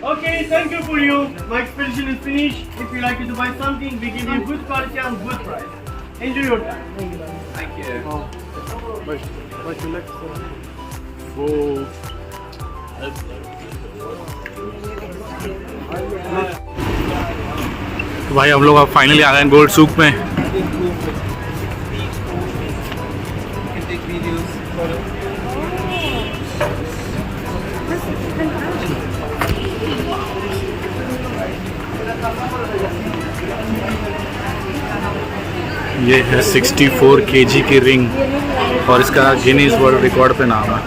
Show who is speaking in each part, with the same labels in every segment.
Speaker 1: Okay, thank you for you. My expedition is finished. If you like to buy something, we give you good quality and good price. Enjoy your time.
Speaker 2: Thank you.
Speaker 1: What you like?
Speaker 3: तो भाई हम लोग अब finally आ गए हैं gold सूक में। ये है 64 kg की रिंग और इसका गिनीज वर्ल्ड रिकॉर्ड पे नाम है।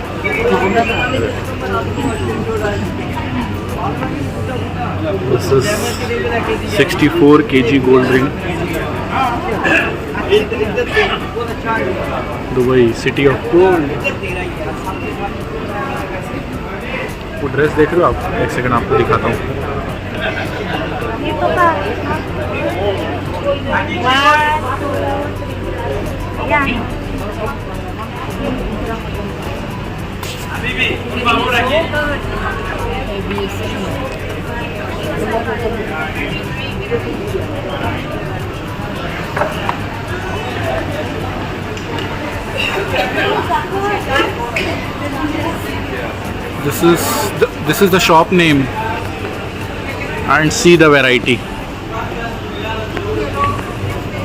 Speaker 3: This is 64 kg gold ring. Dubai city of gold. वो ड्रेस देख रहे हो आप? एक सेकंड आपको दिखाता हूँ। This is the shop name and see the variety.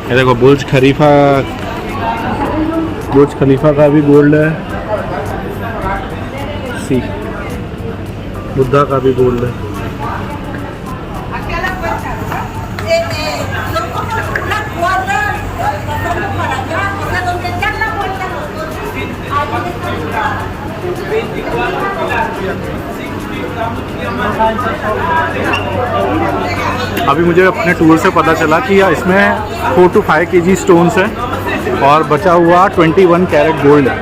Speaker 3: ये देखो बुर्ज खलीफा का भी गोल्ड है। सी बुद्धा का भी गोल्ड है। अभी मुझे अपने टूर से पता चला कि इसमें 4 to 5 kg स्टोन्स है और बचा हुआ 21 कैरेट गोल्ड है।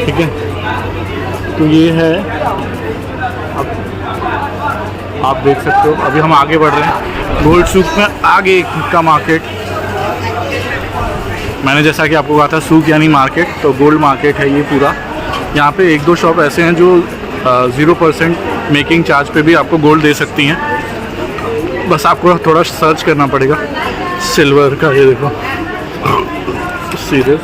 Speaker 3: ठीक है, तो ये है। अब आप देख सकते हो अभी हम आगे बढ़ रहे हैं गोल्ड सूक में। आगे का मार्केट, मैंने जैसा कि आपको कहा था सूक यानी मार्केट, तो गोल्ड मार्केट है ये पूरा। यहाँ पे 1-2 शॉप ऐसे हैं जो 0% मेकिंग चार्ज पे भी आपको गोल्ड दे सकती हैं। बस आपको थोड़ा सर्च करना पड़ेगा। सिल्वर का ये देखो, serious.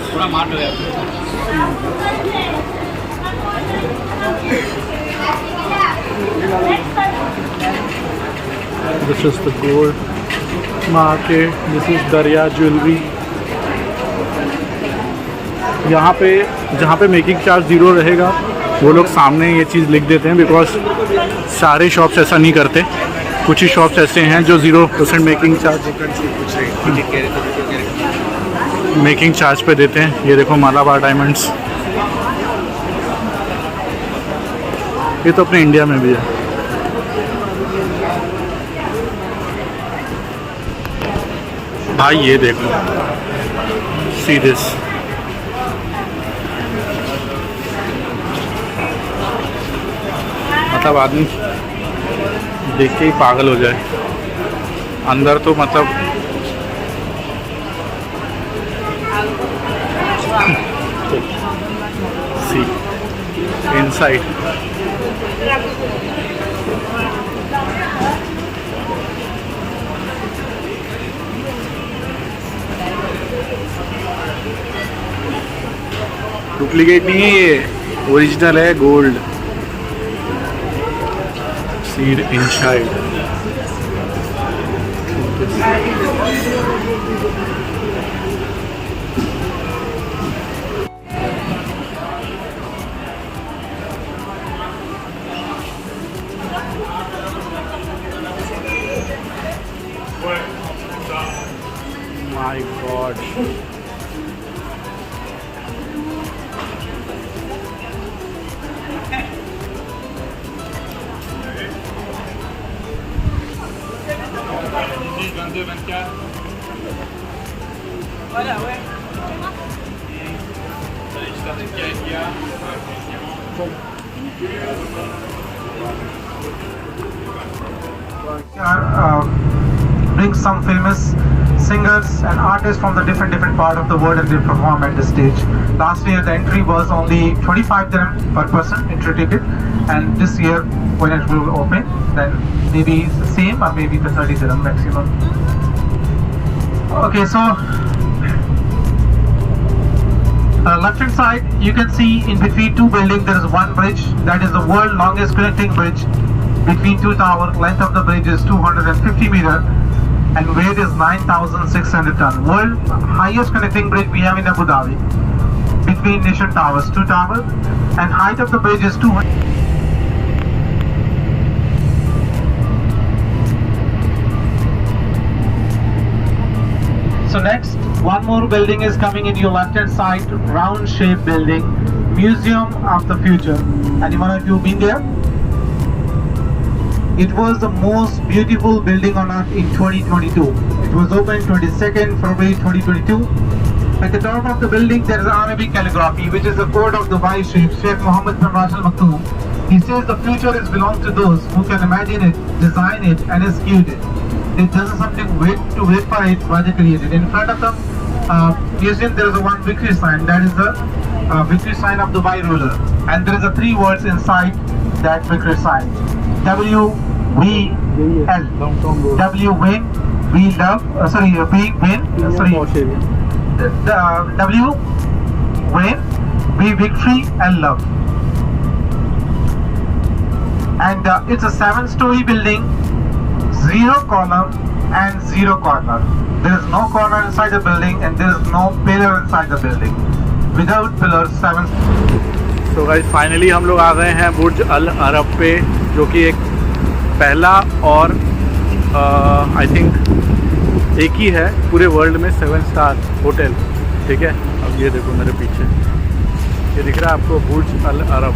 Speaker 3: This is the gold market. This is दरिया ज्वेलरी। यहाँ पे जहाँ पे मेकिंग चार्ज 0 रहेगा वो लोग सामने ये चीज़ लिख देते हैं, बिकॉज सारे शॉप्स ऐसा नहीं करते। कुछ ही शॉप्स ऐसे हैं जो 0% मेकिंग चार्ज पे देते हैं। ये देखो मालाबार डायमंड्स, ये तो अपने इंडिया में भी है। भाई ये देखो, सी दिस। मतलब आदमी देख के ही पागल हो जाए। अंदर तो मतलब सी इनसाइड। डुप्लीकेट नहीं है ये, ओरिजिनल है gold. Seed inside. My God.
Speaker 4: Bring some famous singers and artists from the different part of the world and they perform at this stage. Last year the entry was only 25 dirham per person, entry ticket, and this year when it will open. Then maybe it's the same or maybe the 30 dirham maximum. Okay, so left hand side you can see in between two buildings there is one bridge. That is the world longest connecting bridge between two towers. Length of the bridge is 250 meter and weight is 9,600 ton. World highest connecting bridge we have in Abu Dhabi between nation towers, two towers, and height of the bridge is 200. So next, one more building is coming in your left hand side, round shaped building, Museum of the Future. Anyone of you been there? It was the most beautiful building on earth in 2022. It was opened 22nd February 2022. At the top of the building there is Arabic calligraphy, which is the code of Dubai Sheikh Mohammed bin Rashid Al Maktoum. He says the future is belongs to those who can imagine it, design it, and execute it. It doesn't something wait for it while they create it. In front of the museum there is a one victory sign. That is the victory sign of Dubai ruler, and there is a three words inside that victory sign. WVL. W win, we love. We win. W win, we victory and love. And it's a 7-story building, 0 column and 0 corner. There is no corner inside the building and there is no pillar inside the building. Without pillars, 7.
Speaker 3: तो guys finally हम लोग आ गए हैं बुर्ज अल अरब पे, जो कि एक पहला और आई थिंक एक ही है पूरे वर्ल्ड में 7 स्टार होटल। ठीक है, अब ये देखो मेरे पीछे, ये दिख रहा है आपको बुर्ज अल अरब।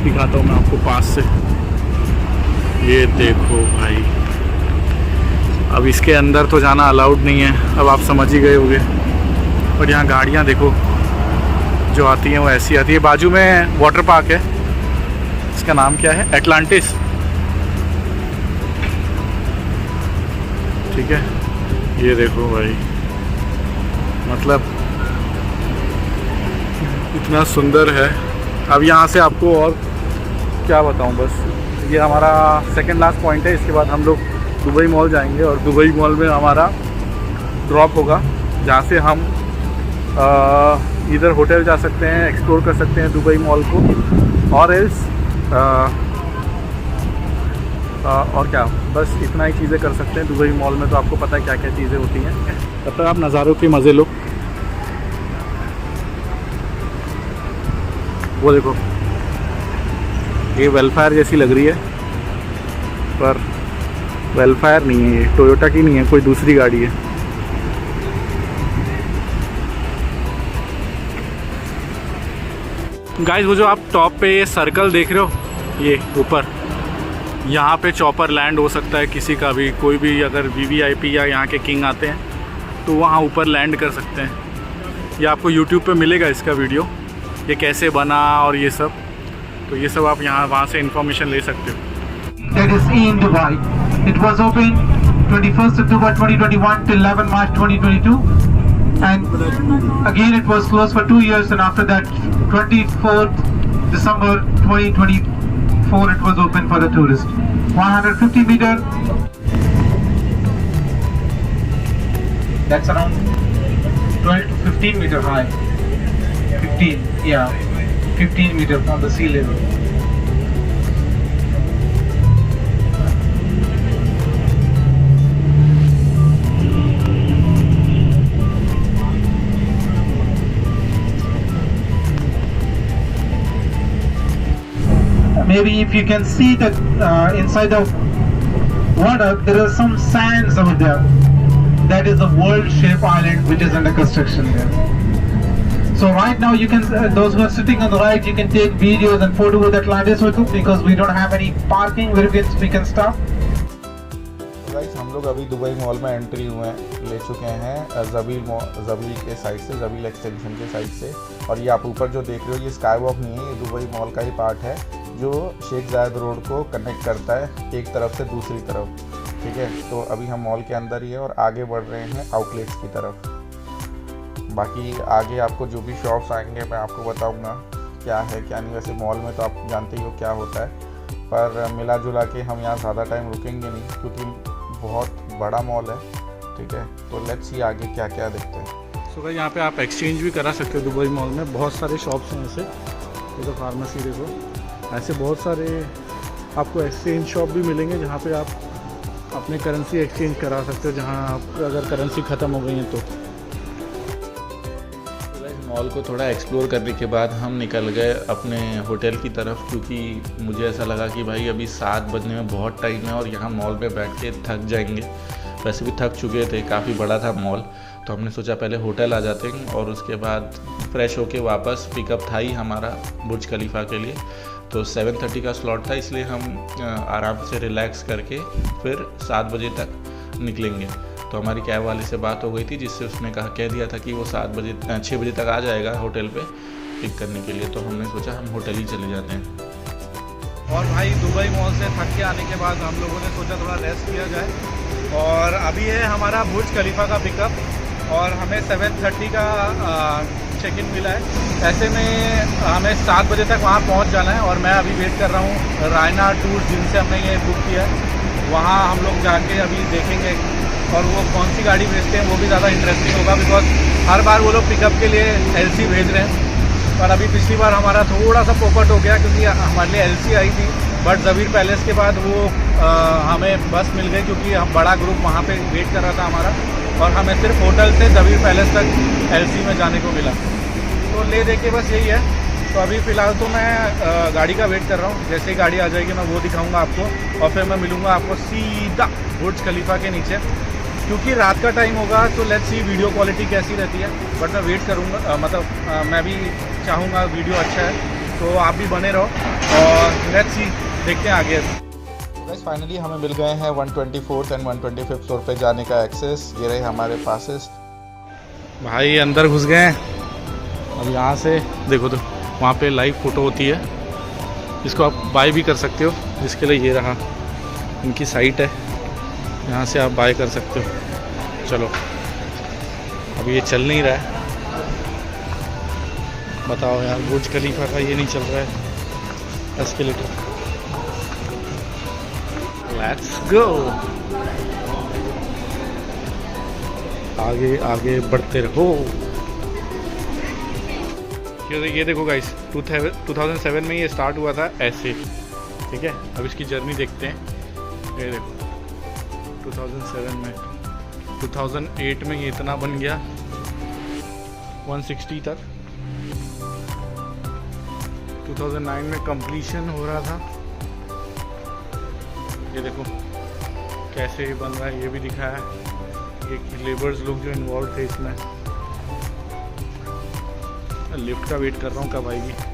Speaker 3: दिखाता हूँ मैं आपको पास से, ये देखो भाई। अब इसके अंदर तो जाना अलाउड नहीं है, अब आप समझ ही गए होंगे। और यहाँ गाड़ियाँ देखो जो आती हैं वो ऐसी आती है। बाजू में वाटर पार्क है, इसका नाम क्या है, एटलांटिस। ठीक है, ये देखो भाई, मतलब इतना सुंदर है। अब यहाँ से आपको और क्या बताऊँ, बस ये हमारा सेकंड लास्ट पॉइंट है। इसके बाद हम लोग दुबई मॉल जाएंगे और दुबई मॉल में हमारा ड्रॉप होगा, जहाँ से हम इधर होटल जा सकते हैं, एक्सप्लोर कर सकते हैं दुबई मॉल को, और एल्स और क्या, बस इतना ही चीज़ें कर सकते हैं दुबई मॉल में। तो आपको पता है क्या क्या चीज़ें होती हैं। तब तक आप नज़ारों के मज़े लो। वो देखो, ये वेलफेयर जैसी लग रही है, पर वेलफेयर नहीं है, ये टोयोटा की नहीं है, कोई दूसरी गाड़ी है। गाइस, वो जो आप टॉप पे ये सर्कल देख रहे हो, ये ऊपर, यहाँ पे चॉपर लैंड हो सकता है किसी का भी, कोई भी अगर VVIP या यहाँ के किंग आते हैं तो वहाँ ऊपर लैंड कर सकते हैं। ये आपको YouTube पे मिलेगा इसका वीडियो, ये कैसे बना और ये सब। तो ये सब आप यहाँ वहाँ से इंफॉर्मेशन ले सकते हो।
Speaker 4: That is in Dubai. It was opened 21st October 2021 till 11 March 2022, and again it was closed for 2 years, and after that 24th December 2024 it was open for the tourists. 150 meter. That's around 12 to 15 meter high. 15 meter from the sea level. Maybe if you can see that inside the water there are some sands over there. That is a world-shaped island which is under construction there. So right now you can, those who are sitting on the right, you can take videos and photos with Atlantis with you, because we don't have any parking where we can stop.
Speaker 3: Guys, हम लोग अभी Dubai mall में entry ले चुके हैं Zabeel के side से, Zabeel extension के साइड से। और ये आप ऊपर जो देख रहे हो, ये स्काई वॉक नहीं है, ये दुबई मॉल का ही पार्ट है जो शेख जायद रोड को कनेक्ट करता है एक तरफ से दूसरी तरफ। ठीक है, तो अभी हम मॉल के अंदर ही है और आगे बढ़ रहे हैं आउटलेट्स की तरफ। बाकी आगे आपको जो भी शॉप्स आएंगे मैं आपको बताऊंगा। क्या है क्या नहीं। वैसे मॉल में तो आप जानते ही हो क्या होता है, पर मिला जुला के हम यहाँ ज़्यादा टाइम रुकेंगे नहीं क्योंकि बहुत बड़ा मॉल है, ठीक है। तो लेट्स सी आगे क्या क्या देखते हैं। सो भाई यहाँ पे आप एक्सचेंज भी करा सकते हो दुबई मॉल में, बहुत सारे शॉप्स हैं ऐसे। ये तो फार्मेसी देखो, ऐसे बहुत सारे आपको एक्सचेंज शॉप भी मिलेंगे जहाँ पे आप अपने करेंसी एक्सचेंज करा सकते हो, जहाँ आप अगर करेंसी ख़त्म हो गई है तो। मॉल को थोड़ा एक्सप्लोर करने के बाद हम निकल गए अपने होटल की तरफ, क्योंकि मुझे ऐसा लगा कि भाई अभी 7 बजने में बहुत टाइम है और यहाँ मॉल में बैठ के थक जाएंगे। वैसे भी थक चुके थे, काफ़ी बड़ा था मॉल, तो हमने सोचा पहले होटल आ जाते हैं और उसके बाद फ्रेश होके वापस पिकअप था ही हमारा बुर्ज खलीफा के लिए। तो 7:30 का स्लॉट था, इसलिए हम आराम से रिलैक्स करके फिर 7 बजे तक निकलेंगे। तो हमारी कैब वाले से बात हो गई थी, जिससे उसने कह दिया था कि वो 6 बजे तक आ जाएगा होटल पे पिक करने के लिए। तो हमने सोचा हम होटल ही चले जाते हैं। और भाई दुबई मॉल से थक के आने के बाद हम लोगों ने सोचा थोड़ा रेस्ट किया जाए, और अभी है हमारा बुर्ज खलीफा का पिकअप और हमें 7:30 का चेक इन मिला है। ऐसे में हमें 7 बजे तक वहाँ पहुँच जाना है और मैं अभी वेट कर रहा हूँ रायना टूर, जिनसे हमने ये बुक किया है। वहाँ हम लोग जाके अभी देखेंगे और वो कौन सी गाड़ी भेजते हैं, वो भी ज़्यादा इंटरेस्टिंग होगा, बिकॉज हर बार वो लोग पिकअप के लिए LC भेज रहे हैं। पर अभी पिछली बार हमारा थोड़ा सा पोपट हो गया क्योंकि हमारे लिए LC आई थी, बट ज़बीर पैलेस के बाद वो हमें बस मिल गई, क्योंकि हम बड़ा ग्रुप वहाँ पे वेट कर रहा था हमारा, और हमें सिर्फ होटल से ज़बीर पैलेस तक LC में जाने को मिला। तो ले दे के बस यही है। तो अभी फ़िलहाल तो मैं गाड़ी का वेट कर रहा हूँ, जैसे ही गाड़ी आ जाएगी मैं वो दिखाऊंगा आपको, और फिर मैं मिलूँगा आपको सीधा बुर्ज खलीफा के नीचे, क्योंकि रात का टाइम होगा। तो लेट्स सी वीडियो क्वालिटी कैसी रहती है, बट मैं वेट करूँगा, मतलब मैं भी चाहूँगा वीडियो अच्छा है, तो आप भी बने रहो और लेट्स सी देखते हैं आगे। गाइस फाइनली हमें मिल गए हैं 124th एंड 125th फ्लोर पे जाने का एक्सेस। ये रहे हमारे पासेस। भाई अंदर घुस गए हैं। अब यहाँ से देखो तो वहाँ पे लाइव फ़ोटो होती है, इसको आप बाय भी कर सकते हो, जिसके लिए ये रहा इनकी साइट है, यहाँ से आप बाय कर सकते हो। चलो अब ये चल नहीं रहा है, बताओ यार, बुर्ज खलीफा का ये नहीं चल रहा है एस्केलेटर। लेट्स गो, आगे आगे बढ़ते रहो। ये देखो गाइस, 2007 में ये स्टार्ट हुआ था ऐसे, ठीक है। अब इसकी जर्नी देखते हैं। ये देखो 2007 में, 2008 में ये इतना बन गया 160 तक, 2009 में कंप्लीशन हो रहा था। ये देखो कैसे बन रहा है, ये भी दिखाया है। ये लेबर्स लोग जो इन्वॉल्व थे इसमें। लिफ्ट का वेट कर रहा हूँ कब आएगी।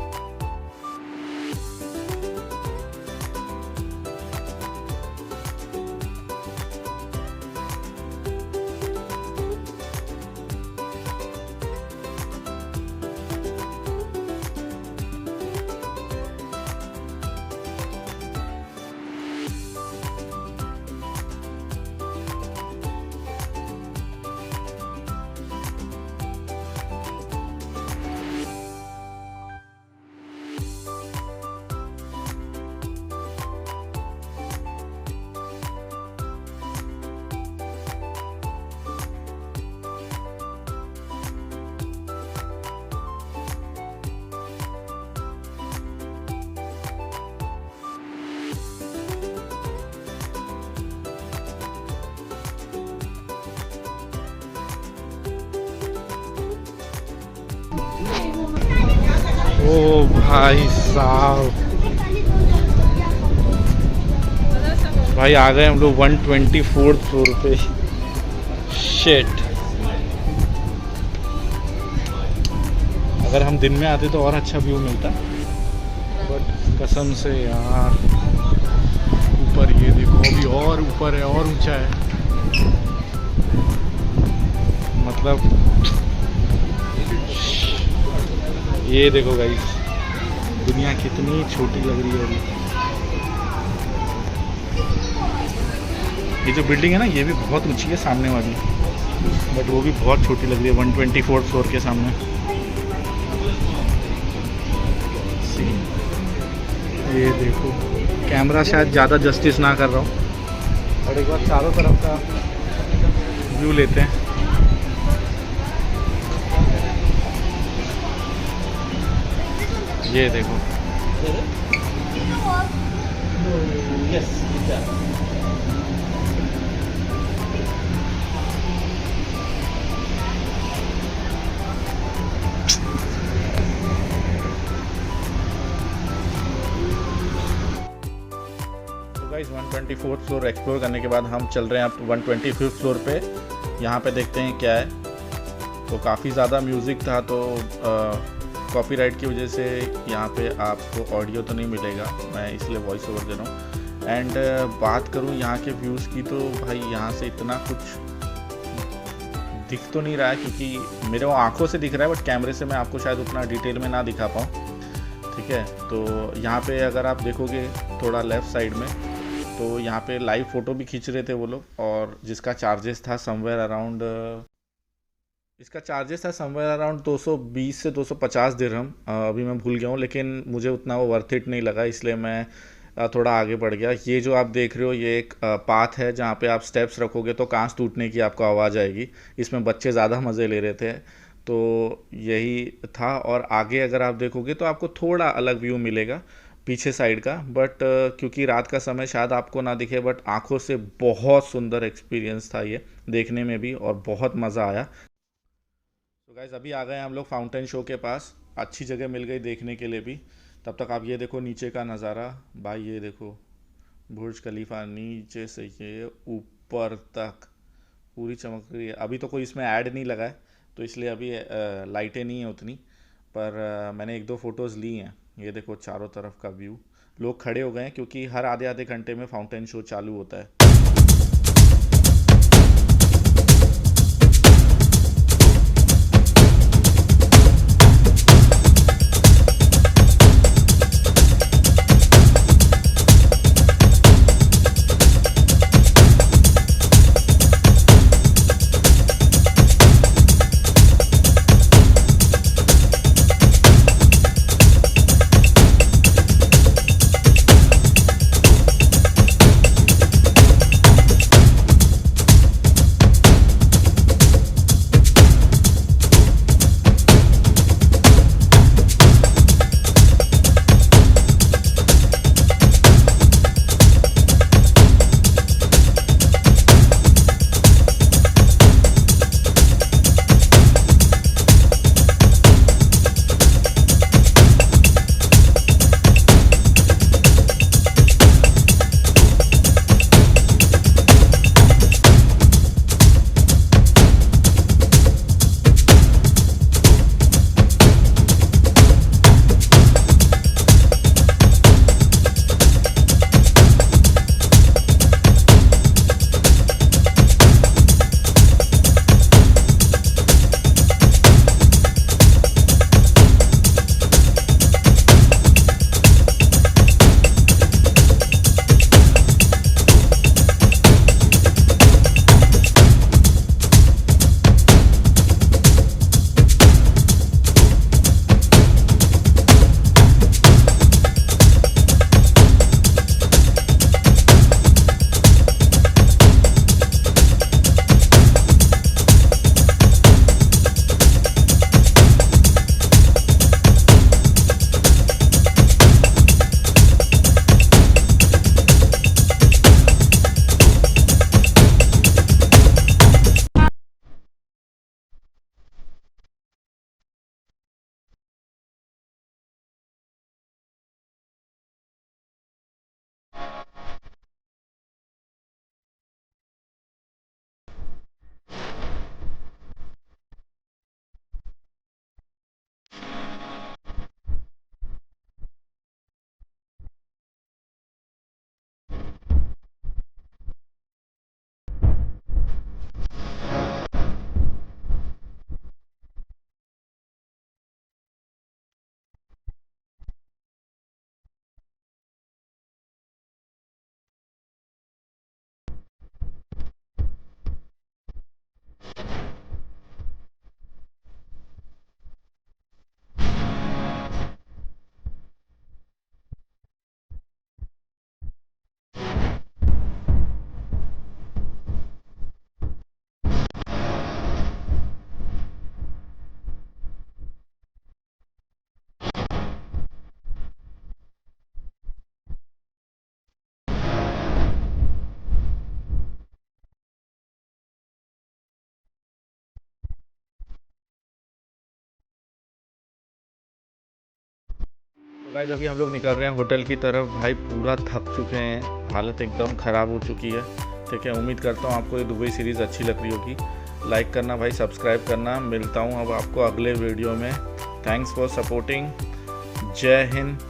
Speaker 3: ओ भाई साहब, भाई आ गए हम लोग 124th फ्लोर पे। शिट, अगर हम दिन में आते तो और अच्छा व्यू मिलता, बट कसम से यार ऊपर ये देखो, अभी और ऊपर है और ऊंचा है, मतलब ये देखो गाइस, दुनिया कितनी छोटी लग रही है अभी। ये जो बिल्डिंग है ना, ये भी बहुत ऊंची है सामने वाली, बट वो भी बहुत छोटी लग रही है 124th फ्लोर के सामने। ये देखो, कैमरा शायद ज़्यादा जस्टिस ना कर रहा हूँ, और एक बार चारों तरफ का व्यू लेते हैं। ये देखो, गाइस 124th फ्लोर एक्सप्लोर करने के बाद हम चल रहे हैं अब 125th फ्लोर पे। यहाँ पे देखते हैं क्या है। तो काफ़ी ज़्यादा म्यूज़िक था, तो कॉपीराइट की वजह से यहाँ पे आपको ऑडियो तो नहीं मिलेगा, मैं इसलिए वॉइस ओवर दे रहा हूँ। एंड बात करूँ यहाँ के व्यूज़ की, तो भाई यहाँ से इतना कुछ दिख तो नहीं रहा है, क्योंकि मेरे वो आँखों से दिख रहा है, बट कैमरे से मैं आपको शायद उतना डिटेल में ना दिखा पाऊँ। ठीक है, तो यहाँ पे अगर आप देखोगे थोड़ा लेफ़्ट साइड में, तो यहाँ पे लाइव फ़ोटो भी खींच रहे थे वो लोग, और जिसका चार्जेस था समवेयर अराउंड, इसका चार्जेस था समवेयर अराउंड 220 से 250 दिरहम। अभी मैं भूल गया हूँ, लेकिन मुझे उतना वो वर्थ इट नहीं लगा, इसलिए मैं थोड़ा आगे बढ़ गया। ये जो आप देख रहे हो, ये एक पाथ है जहाँ पे आप स्टेप्स रखोगे तो कांच टूटने की आपको आवाज़ आएगी। इसमें बच्चे ज़्यादा मज़े ले रहे थे, तो यही था। और आगे अगर आप देखोगे तो आपको थोड़ा अलग व्यू मिलेगा पीछे साइड का, बट क्योंकि रात का समय शायद आपको ना दिखे, बट आंखों से बहुत सुंदर एक्सपीरियंस था ये देखने में भी, और बहुत मज़ा आया। तो गाइस अभी आ गए हम लोग फाउंटेन शो के पास, अच्छी जगह मिल गई देखने के लिए भी। तब तक आप ये देखो नीचे का नज़ारा भाई, ये देखो बुर्ज खलीफा नीचे से ये ऊपर तक पूरी चमक रही है। अभी तो कोई इसमें ऐड नहीं लगा है, तो इसलिए अभी लाइटें नहीं है उतनी, पर मैंने एक दो फ़ोटोज़ ली हैं। ये देखो चारों तरफ का व्यू, लोग खड़े हो गए हैं क्योंकि हर आधे आधे घंटे में फाउंटेन शो चालू होता है। गाइस अभी हम लोग निकल रहे हैं होटल की तरफ। भाई पूरा थक चुके हैं, हालत एकदम ख़राब हो चुकी है। ठीक है, उम्मीद करता हूँ आपको ये दुबई सीरीज़ अच्छी लग रही होगी। लाइक करना भाई, सब्सक्राइब करना। मिलता हूँ अब आपको अगले वीडियो में। Thanks for supporting. जय हिंद।